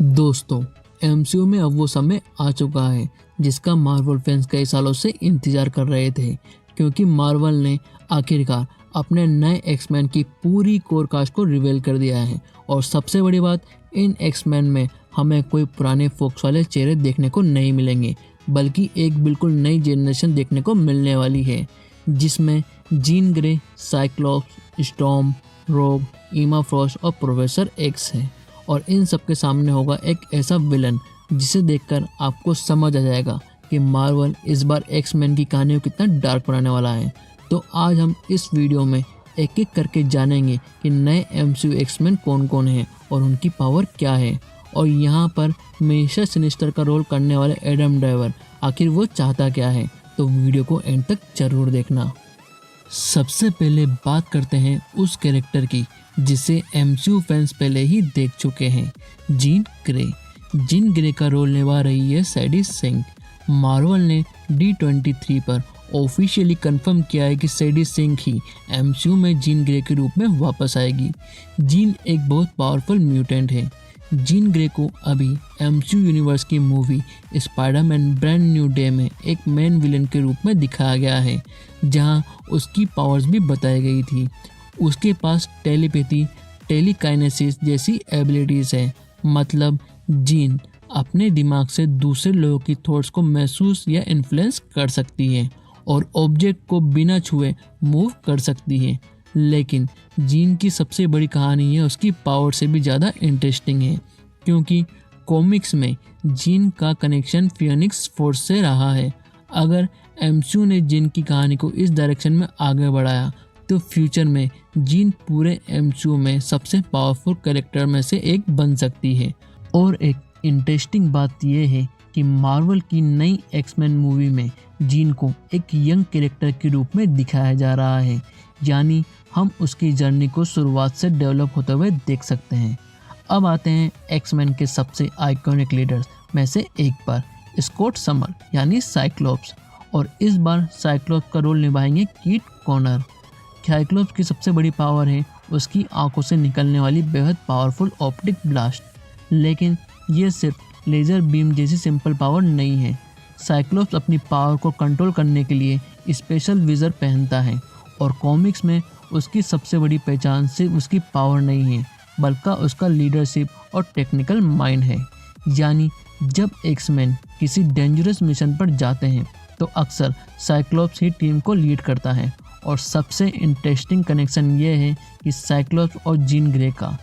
दोस्तों, एमसीयू में अब वो समय आ चुका है जिसका मार्वल फैंस कई सालों से इंतजार कर रहे थे, क्योंकि मार्वल ने आखिरकार अपने नए एक्समैन की पूरी कोर कास्ट को रिवील कर दिया है। और सबसे बड़ी बात, इन एक्समैन में हमें कोई पुराने फोक्स वाले चेहरे देखने को नहीं मिलेंगे, बल्कि एक बिल्कुल नई जनरेशन देखने को मिलने वाली है, जिसमें जीन ग्रे, साइक्लॉप्स, स्टॉर्म, रोग, ईमा फ्रॉस्ट और प्रोफेसर एक्स है। और इन सब के सामने होगा एक ऐसा विलन जिसे देखकर आपको समझ आ जाएगा कि मार्वल इस बार एक्स-मैन की कहानी को कितना डार्क बनाने वाला है। तो आज हम इस वीडियो में एक एक करके जानेंगे कि नए एमसीयू एक्स-मैन कौन कौन हैं और उनकी पावर क्या है। और यहाँ पर मिस्टर सिनिस्टर का रोल करने वाले एडम ड्राइवर आखिर वो चाहता क्या है, तो वीडियो को एंड तक जरूर देखना। सबसे पहले बात करते हैं उस कैरेक्टर की जिसे एमसीयू फैंस पहले ही देख चुके हैं, जीन ग्रे। जीन ग्रे का रोल निभा रही है सैडी सिंह। मार्वल ने D23 पर ऑफिशियली कंफर्म किया है कि सैडी सिंह ही एमसीयू में जीन ग्रे के रूप में वापस आएगी। जीन एक बहुत पावरफुल म्यूटेंट है। जीन ग्रे को अभी एमसीयू यूनिवर्स की movie Spiderman brand new day में एक मेन विलन के रूप में दिखाया गया है, जहां उसकी पावर्स भी बताई गई थी। उसके पास टेलीपैथी, टेलीकाइनेसिस जैसी एबिलिटीज़ है। मतलब जीन अपने दिमाग से दूसरे लोगों की थॉट्स को महसूस या इन्फ्लुएंस कर सकती है और ऑब्जेक्ट को बिना छुए मूव कर सकती है। लेकिन जीन की सबसे बड़ी कहानी है उसकी पावर से भी ज़्यादा इंटरेस्टिंग है, क्योंकि कॉमिक्स में जीन का कनेक्शन फिनिक्स फोर्स से रहा है। अगर एमसीयू ने जीन की कहानी को इस डायरेक्शन में आगे बढ़ाया तो फ्यूचर में जीन पूरे एमसीयू में सबसे पावरफुल कैरेक्टर में से एक बन सकती है। और एक इंटरेस्टिंग बात यह है कि मार्वल की नई एक्समैन मूवी में जीन को एक यंग कैरेक्टर के रूप में दिखाया जा रहा है, यानी हम उसकी जर्नी को शुरुआत से डेवलप होते हुए देख सकते हैं। अब आते हैं एक्समैन के सबसे आइकॉनिक लीडर्स में से एक पर, स्कॉट समर यानी साइक्लॉप्स। और इस बार साइक्लॉप्स का रोल निभाएंगे कीट कॉनर। साइक्लॉप्स की सबसे बड़ी पावर है उसकी आंखों से निकलने वाली बेहद पावरफुल ऑप्टिक ब्लास्ट। लेकिन ये सिर्फ लेज़र बीम जैसी सिंपल पावर नहीं है। साइक्लॉप्स अपनी पावर को कंट्रोल करने के लिए स्पेशल विजर पहनता है, और कॉमिक्स में उसकी सबसे बड़ी पहचान सिर्फ उसकी पावर नहीं है, बल्कि उसका लीडरशिप और टेक्निकल माइंड है। यानी जब एक्समैन किसी डेंजरस मिशन पर जाते हैं तो अक्सर साइक्लॉप्स ही टीम को लीड करता है। और सबसे इंटरेस्टिंग कनेक्शन ये है कि साइक्लॉप्स और जीन ग्रे का,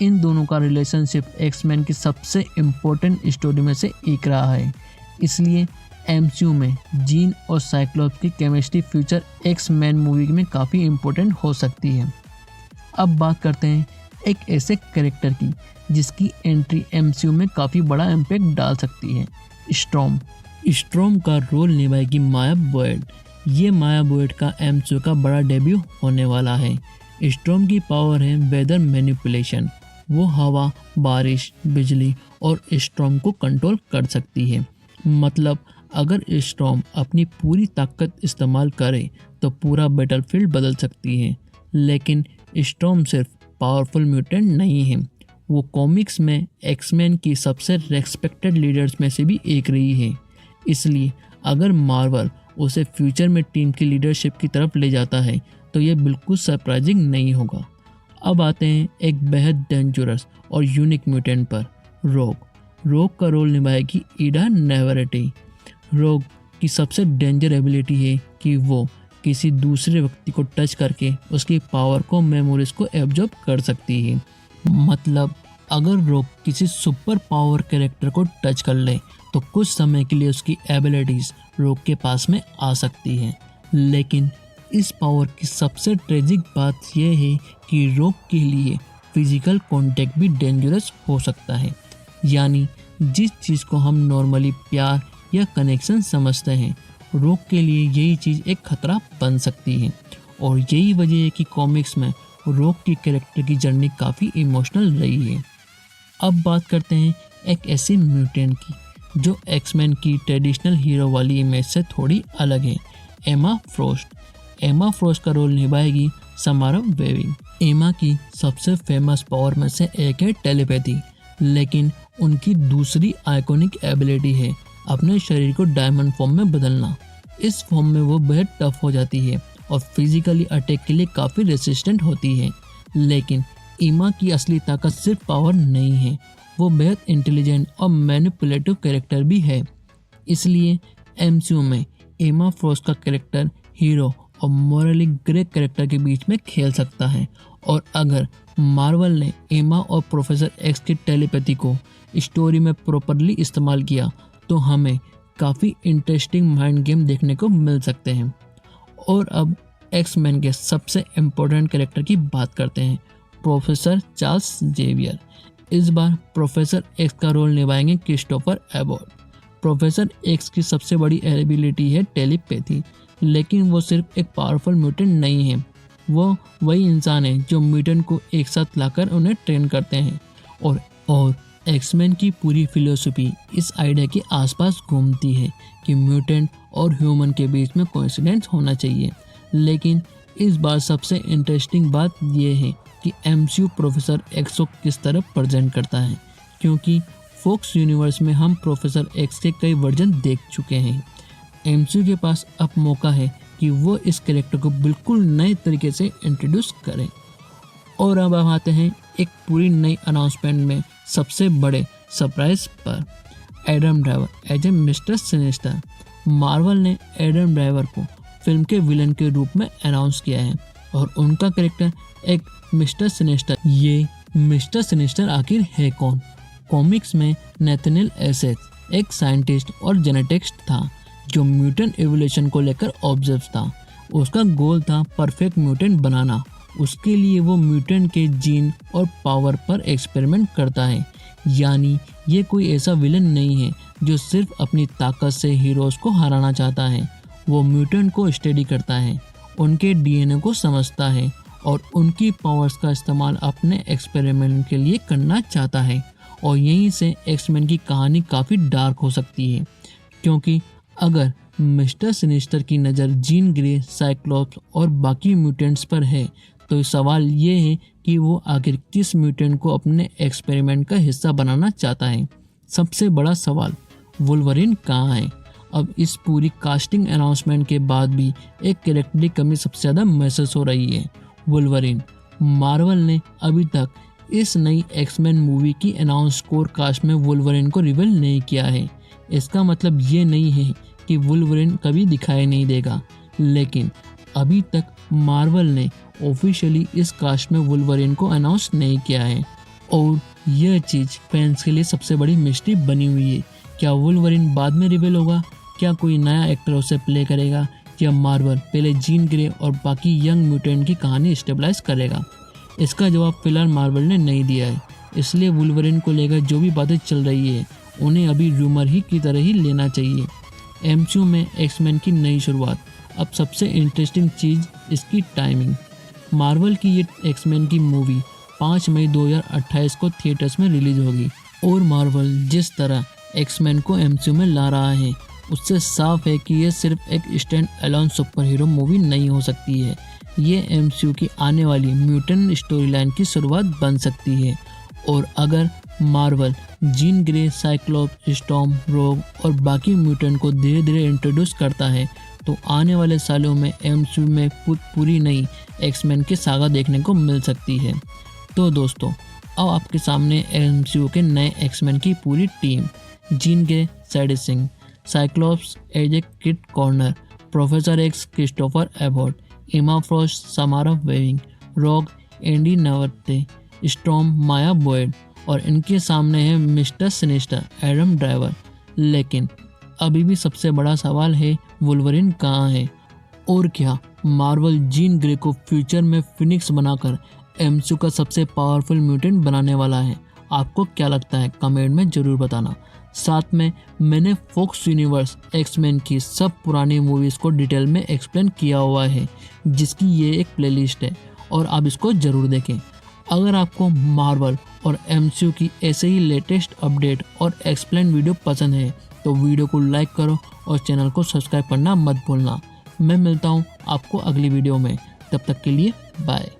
इन दोनों का रिलेशनशिप एक्समैन की सबसे इम्पोर्टेंट स्टोरी में से एक रहा है। इसलिए एमसीयू में जीन और साइक्लॉप्स की केमिस्ट्री फ्यूचर एक्समैन मूवी में काफ़ी इम्पोर्टेंट हो सकती है। अब बात करते हैं एक ऐसे कैरेक्टर की जिसकी एंट्री एमसीयू में काफ़ी बड़ा इम्पैक्ट डाल सकती है, स्टॉर्म। स्टॉर्म का रोल निभाएगी माया बॉयड। ये माया बॉयड का एमसीयू का बड़ा डेब्यू होने वाला है। स्टॉर्म की पावर है वेदर मैनिपुलेशन। वो हवा, बारिश, बिजली और स्टॉर्म को कंट्रोल कर सकती है। मतलब अगर स्टॉर्म अपनी पूरी ताकत इस्तेमाल करे तो पूरा बैटलफील्ड बदल सकती है। लेकिन स्टॉर्म सिर्फ पावरफुल म्यूटेंट नहीं है, वो कॉमिक्स में एक्समैन की सबसे रेस्पेक्टेड लीडर्स में से भी एक रही है। इसलिए अगर मार्वल उसे फ्यूचर में टीम की लीडरशिप की तरफ ले जाता है तो ये बिल्कुल सरप्राइजिंग नहीं होगा। अब आते हैं एक बेहद डेंजरस और यूनिक म्यूटेंट पर, रोग। रोग का रोल निभाएगी ईडा नेवरेटी। रोग की सबसे डेंजर एबिलिटी है कि वो किसी दूसरे व्यक्ति को टच करके उसकी पावर को, मेमोरीज को एब्जॉर्ब कर सकती है। मतलब अगर रोग किसी सुपर पावर कैरेक्टर को टच कर ले तो कुछ समय के लिए उसकी एबिलिटीज रोग के पास में आ सकती हैं। लेकिन इस पावर की सबसे ट्रेजिक बात यह है कि रोग के लिए फिजिकल कांटेक्ट भी डेंजरस हो सकता है। यानी जिस चीज़ को हम नॉर्मली प्यार या कनेक्शन समझते हैं, रोग के लिए यही चीज़ एक खतरा बन सकती है। और यही वजह है कि कॉमिक्स में रोग की कैरेक्टर की जर्नी काफ़ी इमोशनल रही है। अब बात करते हैं एक ऐसी म्यूटेंट की जो एक्समैन की ट्रेडिशनल हीरो वाली इमेज से थोड़ी अलग है, एमा फ्रॉस्ट। एमा फ्रॉस्ट का रोल निभाएगी समारा वेविंग। एमा की सबसे फेमस पावर में से एक है टेलीपैथी। लेकिन उनकी दूसरी आइकॉनिक एबिलिटी है अपने शरीर को डायमंड फॉर्म में बदलना। इस फॉर्म में वो बेहद टफ हो जाती है और फिजिकली अटैक के लिए काफ़ी रेसिस्टेंट होती है। लेकिन एमा की असली ताकत सिर्फ पावर नहीं है, वो बेहद इंटेलिजेंट और मैनिपुलेटिव कैरेक्टर भी है। इसलिए एमसीयू में एमा फ्रॉस्ट का कैरेक्टर हीरो और मोरली ग्रे कैरेक्टर के बीच में खेल सकता है। और अगर मार्वल ने एमा और प्रोफेसर एक्स की टेलीपैथी को स्टोरी में प्रॉपरली इस्तेमाल किया तो हमें काफ़ी इंटरेस्टिंग माइंड गेम देखने को मिल सकते हैं। और अब एक्स मैन के सबसे इम्पोर्टेंट कैरेक्टर की बात करते हैं, प्रोफेसर चार्ल्स जेवियर। इस बार प्रोफेसर एक्स का रोल निभाएंगे क्रिस्टोफर एबॉट। प्रोफेसर एक्स की सबसे बड़ी एबिलिटी है टेलीपैथी, लेकिन वो सिर्फ एक पावरफुल म्यूटेंट नहीं है, वो वही इंसान है जो म्यूटेंट को एक साथ लाकर उन्हें ट्रेन करते हैं। और एक्समैन की पूरी फिलोसफी इस आइडिया के आसपास घूमती है कि म्यूटेंट और ह्यूमन के बीच में कोइंसिडेंस होना चाहिए। लेकिन इस बार सबसे इंटरेस्टिंग बात यह है कि एमसीयू प्रोफेसर एक्स को किस तरह प्रेजेंट करता है, क्योंकि फॉक्स यूनिवर्स में हम प्रोफेसर एक्स के कई वर्जन देख चुके हैं। एमसीयू के पास अब मौका है कि वो इस कैरेक्टर को बिल्कुल नए तरीके से इंट्रोड्यूस करें। और अब हम आते हैं एक पूरी नई अनाउंसमेंट में सबसे बड़े सरप्राइज पर, Adam Driver as a Mister Sinister. Marvel ने एडम ड्राइवर को फिल्म के विलन के रूप में अनाउंस किया है और उनका कैरेक्टर एक मिस्टर सिनिस्टर। ये मिस्टर सिनिस्टर आखिर है कौन? कॉमिक्स में नेथनियल एसेट एक साइंटिस्ट और जेनेटिक्स था जो म्यूटेंट एवोल्यूशन को लेकर ऑब्सेस्ड था। उसका गोल था परफेक्ट म्यूटेंट बनाना। उसके लिए वो म्यूटेंट के जीन और पावर पर एक्सपेरिमेंट करता है। यानी ये कोई ऐसा विलन नहीं है जो सिर्फ अपनी ताकत से हीरोज को हराना चाहता है। वो म्यूटेंट को स्टडी करता है, उनके डीएनए को समझता है और उनकी पावर्स का इस्तेमाल अपने एक्सपेरिमेंट के लिए करना चाहता है। और यहीं से एक्समैन की कहानी काफ़ी डार्क हो सकती है, क्योंकि अगर मिस्टर सिनिस्टर की नज़र जीन ग्रे, साइक्लोप्स और बाकी म्यूटेंट्स पर है तो सवाल ये है कि वो आखिर किस म्यूटेंट को अपने एक्सपेरिमेंट का हिस्सा बनाना चाहता है। सबसे बड़ा सवाल, वुल्वरिन कहाँ है? अब इस पूरी कास्टिंग अनाउंसमेंट के बाद भी एक कैरेक्टर की कमी सबसे ज़्यादा महसूस हो रही है, वुल्वरिन। मार्वल ने अभी तक इस नई एक्समैन मूवी की अनाउंस कोर कास्ट में वुल्वरिन को रिवील नहीं किया है। इसका मतलब ये नहीं है कि वुल्वरिन कभी दिखाई नहीं देगा, लेकिन अभी तक मार्वल ने ऑफिशियली इस कास्ट में वुल्वरिन को अनाउंस नहीं किया है। और यह चीज़ फैंस के लिए सबसे बड़ी मिस्ट्री बनी हुई है। क्या वुल्वरिन बाद में रिवील होगा? क्या कोई नया एक्टर उसे प्ले करेगा? या मार्वल पहले जीन ग्रे और बाकी यंग म्यूटेंट की कहानी स्टेबलाइज करेगा? इसका जवाब फिलहाल मार्वल ने नहीं दिया है। इसलिए वुल्वरिन को लेकर जो भी बातें चल रही है उन्हें अभी रूमर ही की तरह ही लेना चाहिए। एमसीयू में एक्समैन की नई शुरुआत। अब सबसे इंटरेस्टिंग चीज़ इसकी टाइमिंग। मार्वल की ये एक्समैन की मूवी 5 मई 2028 को थिएटर्स में रिलीज होगी। और मार्वल जिस तरह एक्समैन को एमसीयू में ला रहा है उससे साफ है कि ये सिर्फ एक stand alone super hero movie नहीं हो सकती है। ये एमसीयू की आने वाली म्यूटेंट स्टोरी लाइन की शुरुआत बन सकती है। और अगर Marvel Jean Grey, cyclops, storm, रोग और बाकी म्यूटेंट को धीरे धीरे इंट्रोड्यूस करता है तो आने वाले सालों में एमसीयू में पूरी नई एक्समैन की सागा देखने को मिल सकती है। तो दोस्तों, अब आपके सामने एमसीयू के नए एक्समैन की पूरी team. Jean Grey Sadie Sink, Cyclops as a kid corner, Professor X Christopher Abbott, Emma Frost Samara Weaving, Rogue Andy नवर्ते, स्टॉर्म माया बॉयड और इनके सामने है मिस्टर सिनिस्टर एडम ड्राइवर। लेकिन अभी भी सबसे बड़ा सवाल है, वुल्वरिन कहाँ है? और क्या मार्वल जीन ग्रे को फ्यूचर में फिनिक्स बनाकर एमसीयू का सबसे पावरफुल म्यूटेंट बनाने वाला है? आपको क्या लगता है? कमेंट में ज़रूर बताना। साथ में मैंने फॉक्स यूनिवर्स एक्समैन की सब पुरानी मूवीज़ को डिटेल में एक्सप्लेन किया हुआ है, जिसकी ये एक प्लेलिस्ट है और आप इसको ज़रूर देखें। अगर आपको मार्वल और एमसीयू की ऐसे ही लेटेस्ट अपडेट और एक्सप्लेन वीडियो पसंद है तो वीडियो को लाइक करो और चैनल को सब्सक्राइब करना मत भूलना। मैं मिलता हूँ आपको अगली वीडियो में, तब तक के लिए बाय।